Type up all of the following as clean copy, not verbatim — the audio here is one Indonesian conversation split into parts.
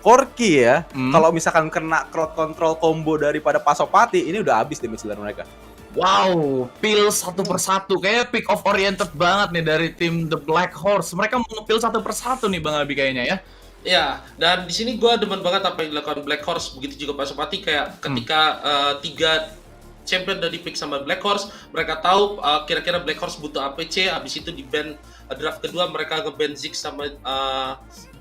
Corki ya, kalau misalkan kena crowd control combo daripada Pasopati, ini udah habis damage dari mereka. Wow, pil satu persatu, kayak pick off oriented banget nih dari tim The Black Horse. Mereka mau nge-pil satu persatu nih Bang Abi kayaknya ya. Ya, dan di sini gue demen banget apa yang dilakukan Black Horse, begitu juga Pasopati kayak ketika tiga champion udah di pick sama Black Horse, mereka tahu kira-kira Black Horse butuh APC, habis itu di ban draft kedua mereka nge-ban Ziggs sama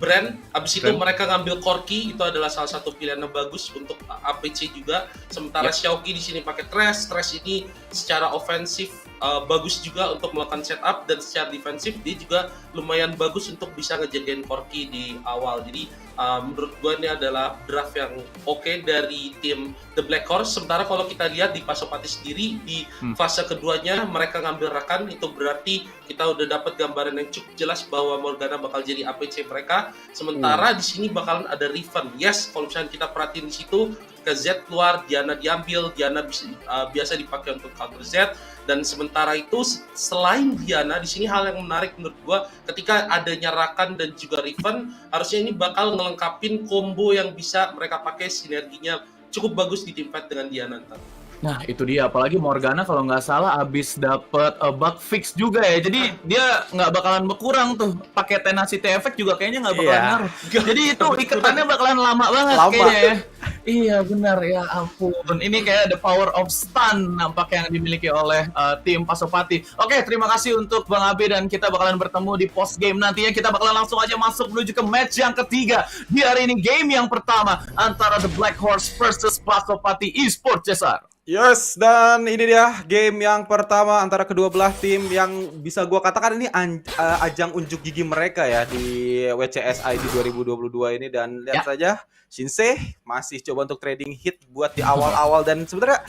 Brand, habis itu mereka ngambil Corki, itu adalah salah satu pilihan yang bagus untuk APC juga. Sementara Xiaoqi di sini pakai Thresh ini secara ofensif bagus juga untuk melakukan setup, dan secara defensif dia juga lumayan bagus untuk bisa ngejagain Corki di awal. Jadi menurut gue ini adalah draft yang oke dari tim The Black Horse. Sementara kalau kita lihat di Pasopati sendiri di fase keduanya mereka ngambil Rakan, itu berarti kita udah dapat gambaran yang cukup jelas bahwa Morgana bakal jadi APC mereka. Sementara di sini bakalan ada Riven. Yes, kalau misalnya kita perhatiin di situ, ketika Z keluar, Diana diambil, Diana biasa dipakai untuk counter Z. Dan sementara itu selain Diana, di sini hal yang menarik menurut gua, ketika adanya Rakan dan juga Riven, harusnya ini bakal ngelengkapin combo yang bisa mereka pakai, sinerginya cukup bagus di teamfight dengan Diana ntar. Nah itu dia, apalagi Morgana kalau nggak salah abis dapet bug fix juga ya, jadi dia nggak bakalan berkurang tuh, pakai tenacity effect juga kayaknya nggak bakalan ngaruh. Jadi itu ikatannya bakalan lama banget kayaknya ya. Iya benar, ya ampun, ini kayak the power of stun nampaknya yang dimiliki oleh tim Pasopati. Oke, terima kasih untuk Bang Abe, dan kita bakalan bertemu di post game nantinya. Kita bakalan langsung aja masuk menuju ke match yang ketiga di hari ini, game yang pertama antara The Black Horse versus Pasopati Esports, Cesar. Yes, dan ini dia game yang pertama antara kedua belah tim yang bisa gua katakan ini ajang unjuk gigi mereka ya di WCS ID 2022 ini. Dan lihat saja Shinsei masih coba untuk trading hit buat di awal-awal, dan sebenarnya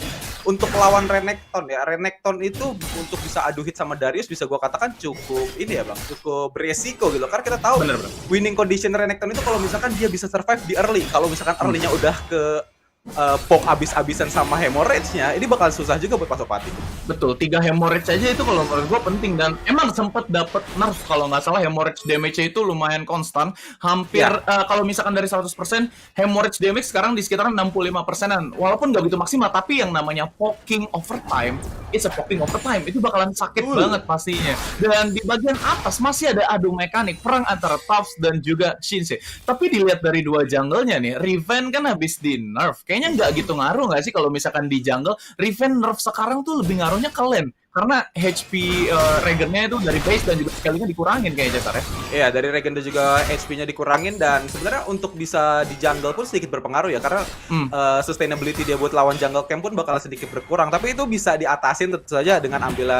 untuk lawan Renekton ya, Renekton itu untuk bisa adu hit sama Darius bisa gua katakan cukup ini ya Bang, cukup beresiko gitu, karena kita tahu winning condition Renekton itu kalau misalkan dia bisa survive di early, kalau misalkan early-nya udah ke pok abis-abisan sama hemorrhage-nya, ini bakal susah juga buat Pasopati. Betul, 3 hemorrhage aja itu kalau menurut gue penting, dan emang sempat dapat nerf kalau nggak salah, hemorrhage damage-nya itu lumayan konstan, hampir kalau misalkan dari 100% hemorrhage damage sekarang di sekitar 65%-an, walaupun nggak begitu maksimal, tapi yang namanya poking overtime, it's a poking overtime, itu bakalan sakit banget pastinya. Dan di bagian atas masih ada adu mekanik, perang antara Tufts dan juga Shinsei. Tapi dilihat dari dua jungle-nya nih, Riven kan habis di nerf, kayaknya nggak gitu ngaruh nggak sih kalau misalkan di jungle. Riven nerf sekarang tuh lebih ngaruhnya ke lane, karena HP regennya itu dari base dan juga sekalinya dikurangin kayaknya, Cesar ya. Iya, dari regen dan juga HP-nya dikurangin, dan sebenarnya untuk bisa di jungle pun sedikit berpengaruh ya, karena sustainability dia buat lawan jungle camp pun bakal sedikit berkurang. Tapi itu bisa diatasin tentu saja dengan ambil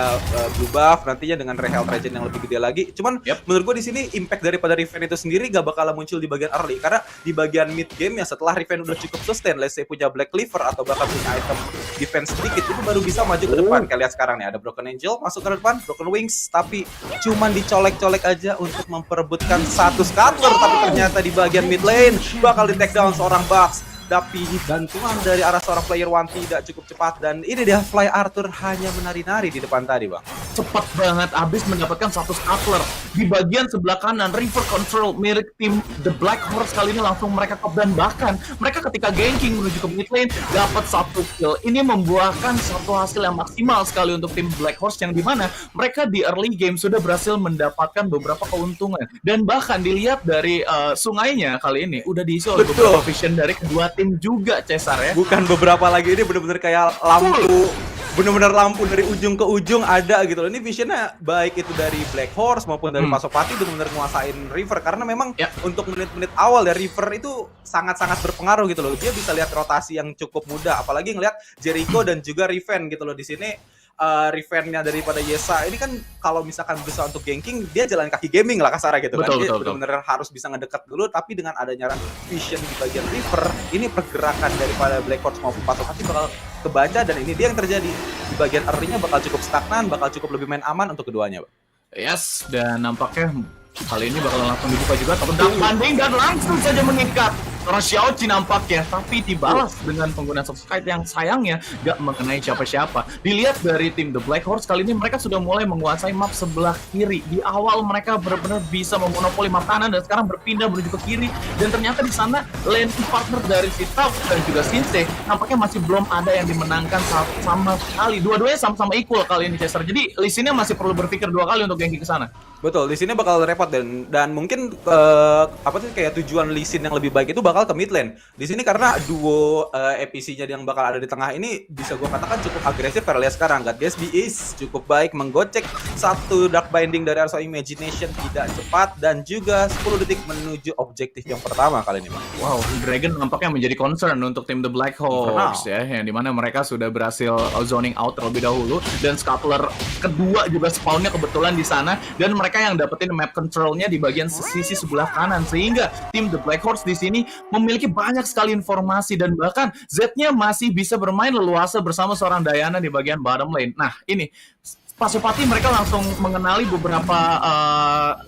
blue buff nantinya dengan health regen yang lebih gede lagi. Cuman menurut gue di sini impact daripada Riven itu sendiri gak bakal muncul di bagian early, karena di bagian mid game ya, setelah Riven udah cukup sustain, let's say punya Black Cleaver atau bahkan punya item defense sedikit, itu baru bisa maju ke depan. Kayak lihat sekarang nih, ada Broken Angel masuk ke depan, Broken Wings, tapi cuman dicolek-colek aja untuk memperebutkan satu scuttler, tapi ternyata di bagian mid lane bakal di take down seorang Bucks. Tapi bantuan dari arah seorang player one tidak cukup cepat, dan ini dia Fly Arthur hanya menari-nari di depan tadi Bang. Cepat banget, abis mendapatkan satu scuttler di bagian sebelah kanan. River control mirip tim The Black Horse kali ini langsung mereka top, dan bahkan mereka ketika ganking menuju ke mid lane dapat satu kill. Ini membuahkan satu hasil yang maksimal sekali untuk tim Black Horse, yang dimana mereka di early game sudah berhasil mendapatkan beberapa keuntungan, dan bahkan dilihat dari sungainya kali ini udah diisi oleh beberapa vision dari kedua tim juga, Cesar ya. Bukan beberapa lagi, ini bener-bener kayak lampu, bener-bener lampu dari ujung ke ujung ada gitu loh. Ini visionnya baik itu dari Black Horse maupun dari Pasopati bener-bener nguasain River, karena memang untuk menit-menit awal ya River itu sangat-sangat berpengaruh gitu loh. Dia bisa lihat rotasi yang cukup mudah, apalagi ngelihat Jericho dan juga Riven gitu loh di sini. Riven-nya daripada Yesa ini kan kalau misalkan berusaha untuk ganking, dia jalan kaki gaming lah kasarnya gitu kan. Dia benar-benar harus bisa ngedekat dulu, tapi dengan adanya vision di bagian River, ini pergerakan daripada Black Horse maupun Pasopati bakal kebaca, dan ini dia yang terjadi. Di bagian early-nya bakal cukup stagnan, bakal cukup lebih main aman untuk keduanya, Bang. Yes, dan nampaknya kali ini bakal langsung dibuka juga, tapi banding dan langsung saja mengikat seorang Xiaoqi nampaknya, tapi dibalas dengan penggunaan Soft Kite yang sayangnya gak mengenai siapa-siapa. Dilihat dari tim The Black Horse kali ini mereka sudah mulai menguasai map sebelah kiri. Di awal mereka benar-benar bisa memonopoli map kanan dan sekarang berpindah menuju ke kiri, dan ternyata di sana lane partner dari si Taf dan juga Shinse nampaknya masih belum ada yang dimenangkan sama sekali. Dua-duanya sama-sama equal kali ini, Chester. Jadi Lee Sin-nya masih perlu berpikir 2 kali untuk ganking ke sana. Betul, di sini bakal repot dan mungkin apa tuh kayak tujuan Lee Sin yang lebih baik itu bakal ke mid lane. Di sini karena duo APC-nya yang bakal ada di tengah ini bisa gue katakan cukup agresif. Karena lihat sekarang God Gatsby is cukup baik menggocek satu Dark Binding dari Arso Imagination tidak cepat dan juga 10 detik menuju objektif yang pertama kali ini, Bang. Wow, Dragon nampaknya menjadi concern untuk tim The Black Horse ya, yang dimana mereka sudah berhasil zoning out terlebih dahulu dan Scuttler kedua juga spawnnya kebetulan di sana, dan mereka yang dapetin map controlnya di bagian sisi sebelah kanan, sehingga tim The Black Horse di sini memiliki banyak sekali informasi dan bahkan Z-nya masih bisa bermain leluasa bersama seorang Diana di bagian bottom lane. Nah, ini Pasupati mereka langsung mengenali beberapa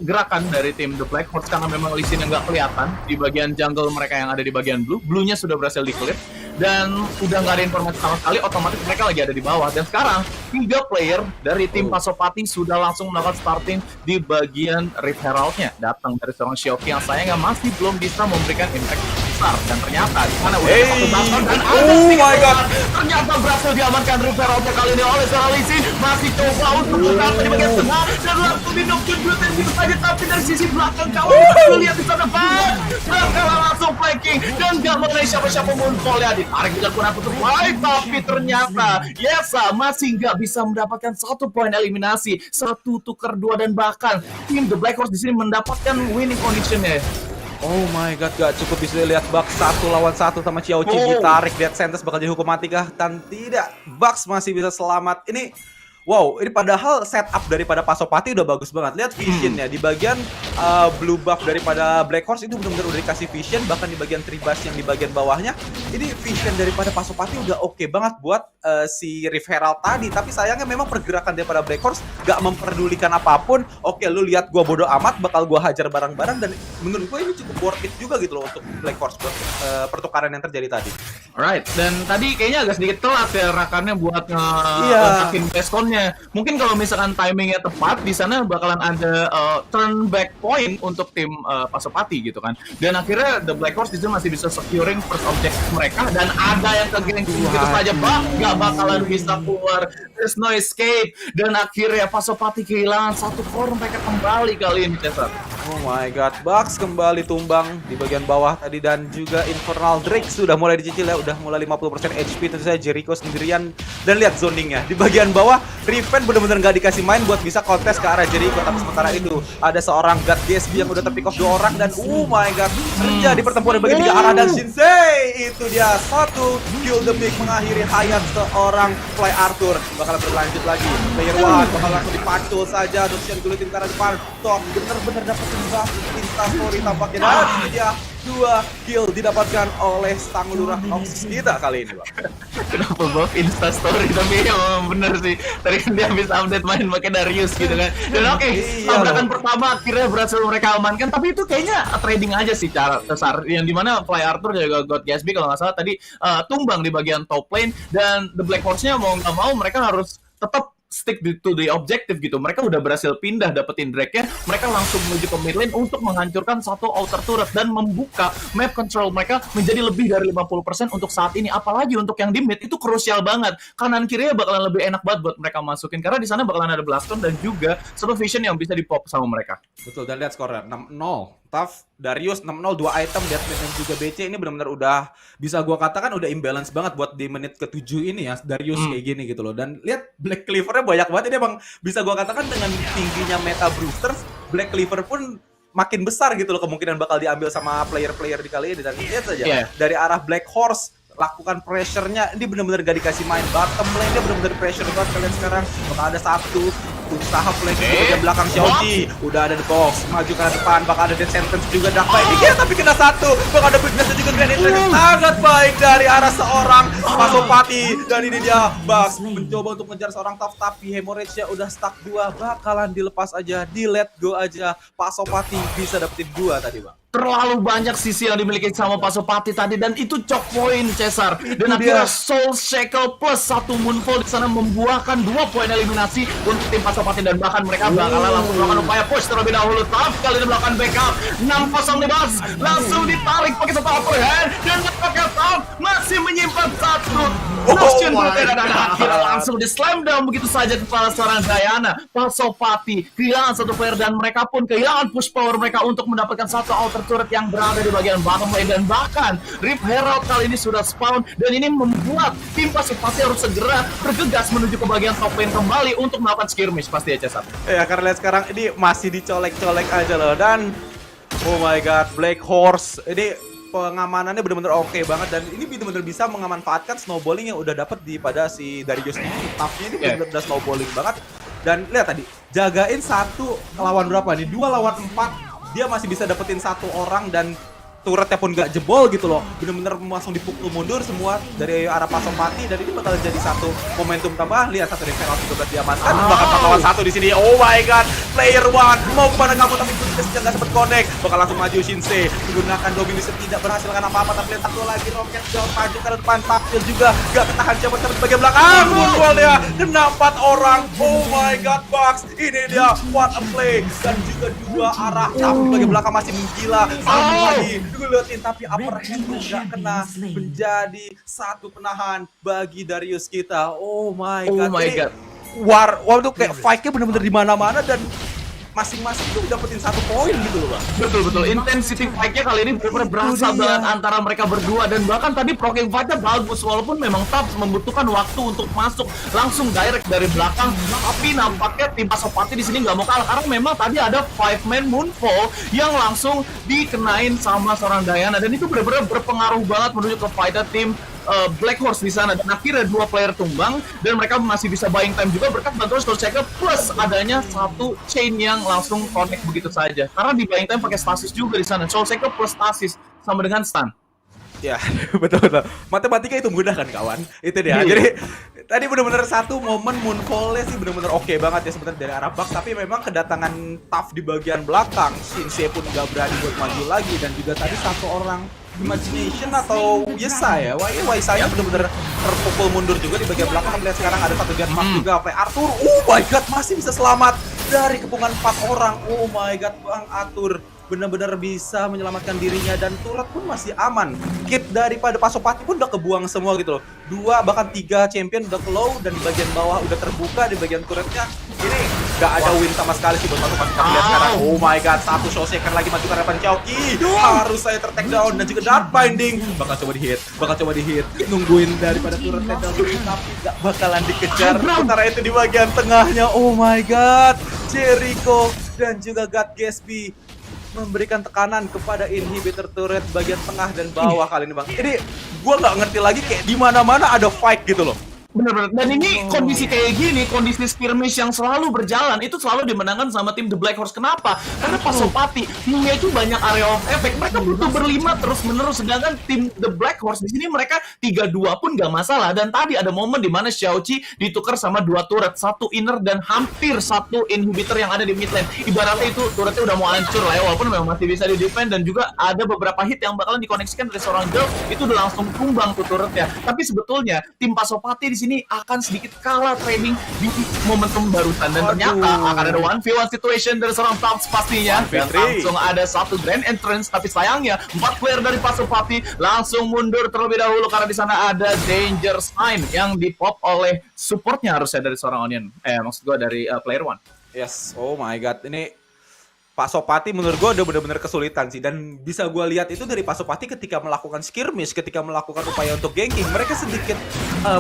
gerakan dari tim The Black Horse karena memang Lee Sin yang nggak kelihatan di bagian jungle mereka yang ada di bagian blue. Blue-nya sudah berhasil di-clear dan udah nggak ada informasi sama sekali, otomatis mereka lagi ada di bawah. Dan sekarang 3 player dari tim Pasopati sudah langsung melakukan starting di bagian Rift Herald-nya. Datang dari seorang Xiaoqi yang sayangnya masih belum bisa memberikan impact besar, dan ternyata di sana udah ada satu baston dan ada my God. ternyata berhasil diamankan Rift Herald-nya kali ini oleh seorang Lee Sin. Masih coba untuk berkata di bagian tengah dan langsung dinukun Brutus itu saja, tapi dari sisi belakang kalau kita lihat di sana bakal langsung flanking dan gak mengenai siapa-siapa Moonfall-nya ditarik dengan kurang tutup baik, tapi ternyata Yesa masih nggak bisa mendapatkan 1 poin eliminasi, 1 tuker 2, dan bahkan tim The Black Horse di sini mendapatkan winning condition-nya. Oh my god, gak cukup bisa lihat Bucks 1 lawan 1 sama Xiaoqi ditarik Death Sentence bakal jadi hukum mati kah? Dan tidak, Bucks masih bisa selamat. Ini wow, ini padahal setup daripada Pasopati udah bagus banget. Lihat visionnya di bagian blue buff daripada Black Horse itu benar-benar udah dikasih vision, bahkan di bagian tribas yang di bagian bawahnya. Ini vision daripada Pasopati udah oke banget buat si Rift Herald tadi. Tapi sayangnya memang pergerakan daripada Black Horse gak memperdulikan apapun. Oke, lu lihat gua bodo amat, bakal gua hajar barang-barang, dan menurut gua ini cukup worth it juga gitu loh untuk Black Horse buat pertukaran yang terjadi tadi. Alright, dan tadi kayaknya agak sedikit telat ya rakannya buat nge-lesakin Pescon. Mungkin kalau misalkan timingnya tepat, di sana bakalan ada turn back point untuk tim Pasopati gitu kan. Dan akhirnya The Black Horse di sini masih bisa securing first objective mereka, dan ada yang ke-gank gitu saja, nggak bakalan bisa keluar. There's no escape, dan akhirnya Pasopati kehilangan 1 core, mereka kembali kali ini, Cesar. Oh my god, Bucks kembali tumbang di bagian bawah tadi, dan juga Infernal Drake sudah mulai dicicil ya, udah mulai 50% HP, tentu saja Jericho sendirian. Dan lihat zoningnya di bagian bawah, Riven bener-bener nggak dikasih main buat bisa kontes ke arah Jericho. Tapi sementara itu ada seorang God Gatsby yang udah terpick off 2 orang, dan oh my god, terjadi pertempuran di bagian 3 arah, dan Shinse itu dia 1 kill demi mengakhiri hayat seorang Fly Arthur. Bakal berlanjut lagi, player 1 bakal langsung dipacul saja, Dosian gulitin ke arah depan. Top bener-bener dapetin buff Instastory tampaknya, dan ini dia 2 kill didapatkan oleh Stang Lurah Nox kita kali ini, Bang. Kenapa buff Instastory, tapi emang bener sih. Tadi kan dia habis update main pakai Darius gitu kan. Dan oke, tabrakan pertama akhirnya berhasil mereka amankan, tapi itu kayaknya trading aja sih cara besar. Yang dimana Fly Arthur juga God Gatsby kalau nggak salah tadi tumbang di bagian top lane, dan The Black Horse-nya mau nggak mau mereka harus tetap stick to the objective gitu. Mereka udah berhasil pindah dapetin Drake-nya, mereka langsung menuju ke mid lane untuk menghancurkan 1 outer turret dan membuka map control mereka menjadi lebih dari 50% untuk saat ini. Apalagi untuk yang di mid itu krusial banget. Kanan kirinya bakalan lebih enak banget buat mereka masukin karena di sana bakalan ada Blaston dan juga satu vision yang bisa dipop sama mereka. Betul, dan lihat skornya 6-0. Tough, Darius 6-0, 2 item, Deathmatch dan juga BC ini benar-benar udah bisa gua katakan udah imbalance banget buat di menit ke-7 ini ya, Darius kayak gini gitu loh. Dan lihat Black Cleaver-nya banyak banget, ini emang bisa gua katakan dengan tingginya meta Brewsters, Black Cleaver pun makin besar gitu loh kemungkinan bakal diambil sama player-player di kali ini. Dan lihat saja dari arah Black Horse lakukan pressure-nya, ini benar-benar gak dikasih main. Bottom lane-nya benar-benar pressure banget kalian sekarang. Bakal ada 1 usaha flanking di bagian belakang Xiaoqi. Udah ada The Box, maju ke depan, bakal ada Death Sentence juga Dark Binding ya, tapi kena 1. Bakal ada Weakness dan juga juga granit training sangat baik dari arah seorang Pasopati. Dan ini dia Bucks mencoba untuk mengejar seorang Tough, tapi hemorrhage-nya udah stuck 2, bakalan dilepas aja, di let go aja. Pasopati bisa dapetin 2 tadi Bang. Terlalu banyak sisi yang dimiliki sama Pasopati tadi, dan itu choke point Cesar. Dan akhirnya Soul Shackle plus 1 Moonfall di sana membuahkan 2 poin eliminasi untuk tim Pasopati, dan bahkan mereka bakalan langsung melakukan upaya push terlebih dahulu. Tapi kali ini melakukan backup 6-0 di Bucks, langsung ditarik pakai satu upper hand, dan pakai top masih menyimpan 1 Nation dan akhirnya langsung di slam down begitu saja kepala seorang Diana. Pasopati kehilangan 1 player, dan mereka pun kehilangan push power mereka untuk mendapatkan 1 outer turret yang berada di bagian bottom lane, dan bahkan Rip Herald kali ini sudah spawn, dan ini membuat tim Pasopati harus segera bergegas menuju ke bagian top lane kembali untuk melakukan skirmish pasti ya Cesar. Ya karena lihat sekarang ini masih dicolek-colek aja loh, dan oh my god, Black Horse ini pengamanannya benar-benar oke banget, dan ini benar-benar bisa memanfaatkan snowballing yang udah dapet di pada si Darius ini. Tapi ini benar-benar udah snowballing banget, dan lihat tadi jagain 1 lawan berapa nih, 2 lawan 4, dia masih bisa dapetin 1 orang, dan turretnya pun gak jebol gitu loh. Bener-bener langsung dipukul mundur semua dari arah Pasopati, dan ini bakal jadi 1 momentum tambah. Lihat 1 referral juga diamankan, bakal 4 lawan 1 di sini. Oh my god, player 1 mau kemana kamu, tapi Dominus gak sempet connect. Bakal langsung maju Shinsei menggunakan Dominus, tidak berhasilkan apa-apa, tapi lihat takut lagi roket jauh maju ke depan. Tapil juga gak ketahan, coba terus bagian belakang. Moonfall-nya kena 4 orang. Oh my god, Bucks, ini dia, what a play. Dan juga 2 arah, tapi bagian belakang masih menggila. Satu lagi gue liatin, tapi upper hand nggak kena, menjadi 1 penahan bagi Darius kita. Oh my god. Oh my god. War tuh kayak fight-nya bener-bener di mana-mana, dan masing-masing tuh dapetin 1 poin gitu loh Bang. Betul. Intensity fight-nya kali ini benar-benar berasa banget antara mereka berdua, dan bahkan tadi proking fight-nya bagus walaupun memang Tabs membutuhkan waktu untuk masuk langsung direct dari belakang, tapi nampaknya tim Pasopati di sini nggak mau kalah karena memang tadi ada 5-man Moonfall yang langsung dikenain sama seorang Diana, dan itu benar-benar berpengaruh banget menuju ke fight-nya tim Black Horse di sana, dan akhirnya 2 player tumbang, dan mereka masih bisa buying time juga berkat bantuan Soul Shackle plus adanya 1 chain yang langsung connect begitu saja. Karena di buying time pakai stasis juga di sana. Soul Shackle plus stasis sama dengan stun. Ya, betul. Matematika itu mudah kan kawan. Itu dia. Jadi tadi benar-benar 1 momen Moonfall-nya sih benar-benar oke banget ya sebenarnya dari arah Bucks, tapi memang kedatangan Tough di bagian belakang, Shinsei pun nggak berani buat maju lagi, dan juga tadi 1 orang Imagination atau Yesa ya, Waisanya benar-benar terpukul mundur juga di bagian belakang. Lihat sekarang ada 1 Jet Mark juga, play Arthur. Oh my god, masih bisa selamat dari kepungan 4 orang. Oh my god, Bang Arthur benar-benar bisa menyelamatkan dirinya, dan turret pun masih aman. Kit daripada Pasopati pun udah kebuang semua gitu loh. 2 bahkan 3 champion udah low, dan di bagian bawah udah terbuka di bagian turretnya. Ini gak ada win sama sekali sih buat Pasopati. Tapi lihat sekarang, oh my god, 1 Soul Shaker lagi maju ke hadapan Chowki. Harus saya ter-take down, dan juga Dark Binding. Bakal coba di hit. Nungguin daripada turretnya down, tapi gak bakalan dikejar. Sementara itu di bagian tengahnya, oh my god, Jericho dan juga God Gatsby memberikan tekanan kepada inhibitor turret bagian tengah dan bawah kali ini Bang. Ini gua nggak ngerti lagi, kayak di mana-mana ada fight gitu loh. Bener-bener, dan ini kondisi kayak gini, kondisi skirmish yang selalu berjalan itu selalu dimenangkan sama tim The Black Horse. Kenapa? Karena Pasopati punya itu banyak area of effect, mereka butuh berlima terus-menerus, sedangkan tim The Black Horse di sini mereka 3-2 pun gak masalah. Dan tadi ada momen di mana Xiaoqi ditukar sama 2 turret, 1 inner dan hampir 1 inhibitor yang ada di mid lane. Ibaratnya itu turretnya udah mau hancur lah ya, walaupun memang masih bisa di defend, dan juga ada beberapa hit yang bakalan dikoneksikan dari seorang Girl, itu udah langsung tumbang tuh turretnya. Tapi sebetulnya tim Pasopati di sini akan sedikit kalah trading di momentum barusan, dan ternyata akan ada 1v1 situation dari seorang Tabs pastinya, dan langsung ada 1 grand entrance. Tapi sayangnya 4 player dari Pasopati langsung mundur terlebih dahulu karena di sana ada danger sign yang dipop oleh supportnya harusnya dari seorang Onion, maksud gua dari player 1. Yes, oh my god, ini Pasopati menurut gue udah benar-benar kesulitan sih, dan bisa gue lihat itu dari Pasopati ketika melakukan skirmish, ketika melakukan upaya untuk ganking, mereka sedikit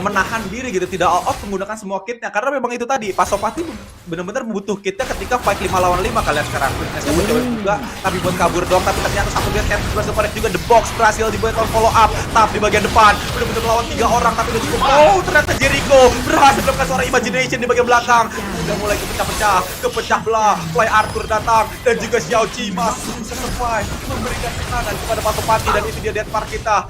menahan diri gitu, tidak all out menggunakan semua kitnya, karena memang itu tadi Pasopati benar-benar butuh kita ketika fight 5 lawan 5 kalian sekarang. Fitnessnya mencoba juga, tapi buat kabur doang. Tapi ternyata satu dia cancel berhasil connect juga. The Box berhasil dibuat follow up. Tap di bagian depan, benar-benar melawan 3 orang, tapi udah cukup. Oh, ternyata Jericho berhasil melakukan suara Imagination di bagian belakang. Udah mulai kepecah belah. Fly Arthur datang dan juga Xiao Qi masih bisa survive, memberikan tekanan kepada Pasopati, dan itu dia death mark kita.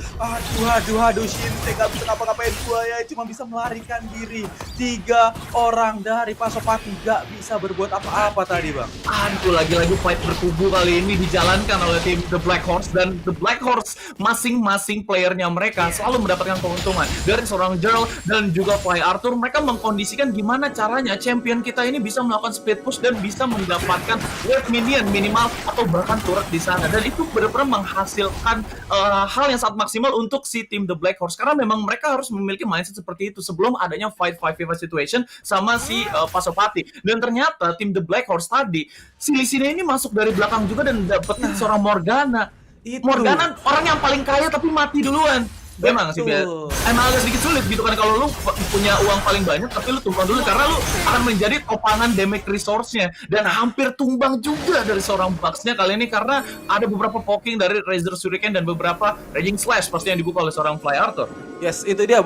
Aduh, Shinse gak bisa ngapa-ngapain gua ya, cuma bisa melarikan diri. 3 orang dari Pasopati gak bisa berbuat apa-apa tadi, Bang. Aduh, lagi-lagi fight bertubuh kali ini dijalankan oleh tim The Black Horse, dan The Black Horse masing-masing playernya mereka selalu mendapatkan keuntungan dari seorang Gerald dan juga Fly Arthur. Mereka mengkondisikan gimana caranya champion kita ini bisa melakukan speed push dan bisa mendapatkan wave minion minimal atau bahkan turret di sana, dan itu benar-benar menghasilkan hal yang sangat maksimal untuk si tim The Black Horse, karena memang mereka harus memiliki mindset seperti itu sebelum adanya fight 5v5 situation sama si Pasopati. Dan ternyata tim The Black Horse tadi si Lisina ini masuk dari belakang juga dan dapetin seorang Morgana. Morgana orang yang paling kaya tapi mati duluan. Memang sih, emang agak sedikit sulit gitu kan kalau lu punya uang paling banyak tapi lu tumbang dulu, karena lu akan menjadi topangan damage resource-nya, dan hampir tumbang juga dari seorang Bucks-nya kali ini karena ada beberapa poking dari Razor Shuriken dan beberapa Raging Slash pasti yang dibuka oleh seorang Fly Arthur. Yes, itu dia,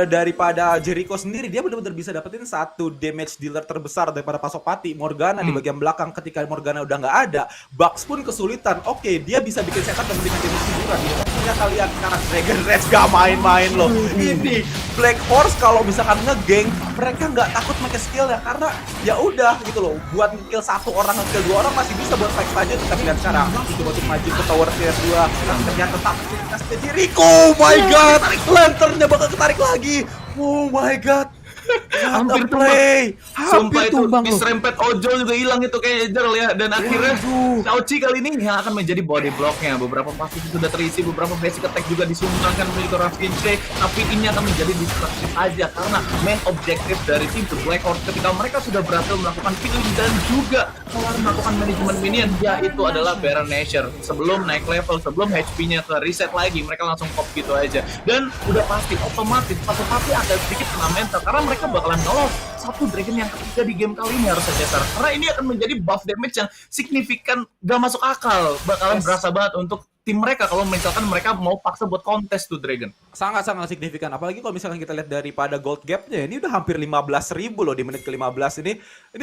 daripada Jericho sendiri, dia benar-benar bisa dapetin satu damage dealer terbesar daripada Pasopati, Morgana di bagian belakang. Ketika Morgana udah nggak ada, Bucks pun kesulitan. Oke, dia bisa bikin setup dan bikin damage hiburan. Ternyata lihat sekarang Dragon Rage gak main-main loh. Ini Black Horse kalau misalkan ngegeng, mereka nggak takut pakai skill ya, karena ya udah gitu loh. Buat nge-kill 1 orang, nge-kill 2 orang masih bisa buat fight aja. Tapi lihat sekarang, coba untuk maju ke tower tier 2, tapi ternyata tetap kasih Jericho. Oh my god, lanternnya bakal ketarik lagi. Oh my god. Hampir play. Sumpah itu tumbang diserempet ojol juga hilang itu kayak Ejerl ya, dan akhirnya Xiao Qi kali ini yang akan menjadi body blocknya. Beberapa pasti sudah terisi, beberapa basic attack juga disumbangkan milik Shinse, tapi ini akan menjadi distraksi aja karena main objektif dari tim The Black Horse ketika mereka sudah berhasil melakukan killing dan juga melakukan manajemen minion, yaitu adalah Baron Nashor. Sebelum naik level, sebelum HP-nya ke reset lagi, mereka langsung pop gitu aja, dan udah pasti otomatis Pasopati agak sedikit kena mental karena mereka bakalan nolong satu dragon yang ketiga di game kali ini harus saja, karena ini akan menjadi buff damage yang signifikan, gak masuk akal, bakalan berasa banget untuk tim mereka kalau misalkan mereka mau paksa buat kontes tuh dragon. Sangat-sangat signifikan, apalagi kalau misalkan kita lihat daripada gold gapnya, ini udah hampir 15.000 loh di menit ke-15 ini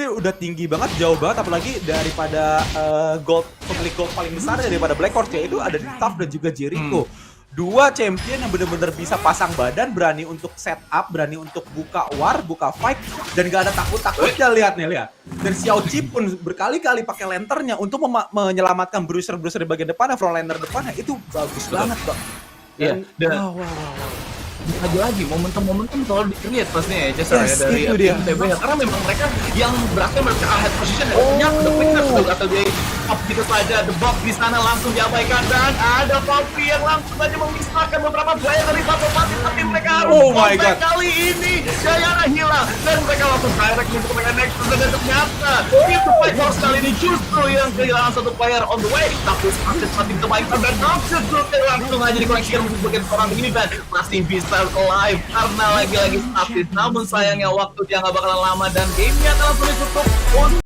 udah tinggi banget, jauh banget, apalagi daripada pemilik gold paling besar daripada Black Horse, yaitu ada di Tough dan juga Jericho. 2 champion yang bener-bener bisa pasang badan, berani untuk setup, berani untuk buka war, buka fight, dan gak ada takut-takutnya. Lihat nih, lihat. Dan Xiao Qi pun berkali-kali pakai lanternnya untuk menyelamatkan bruiser-bruiser di bagian depannya, frontliner depannya, itu bagus banget, Bang. Dan lagi momentum selalu di-create pastinya ya Cesar ya dari tim TBH, karena memang mereka yang berhasil mereka ahead position ya, The Flicker atau dia up gitu saja. The Box di sana langsung diabaikan dan ada Valkyrie yang langsung saja memisahkan beberapa player dari Pasopati, tapi mereka harus kali ini Diana hilang dan mereka langsung direct untuk mereka next, dan ternyata itu Black Horse kali ini justru yang kehilangan satu player on the way, tapi semakin kebaikan dan Noxus langsung aja dikoleksikan untuk bagian seorang ini dan masih bisa live karena lagi-lagi statis, namun sayangnya waktu dia nggak bakalan lama dan gamenya akan langsung ditutup.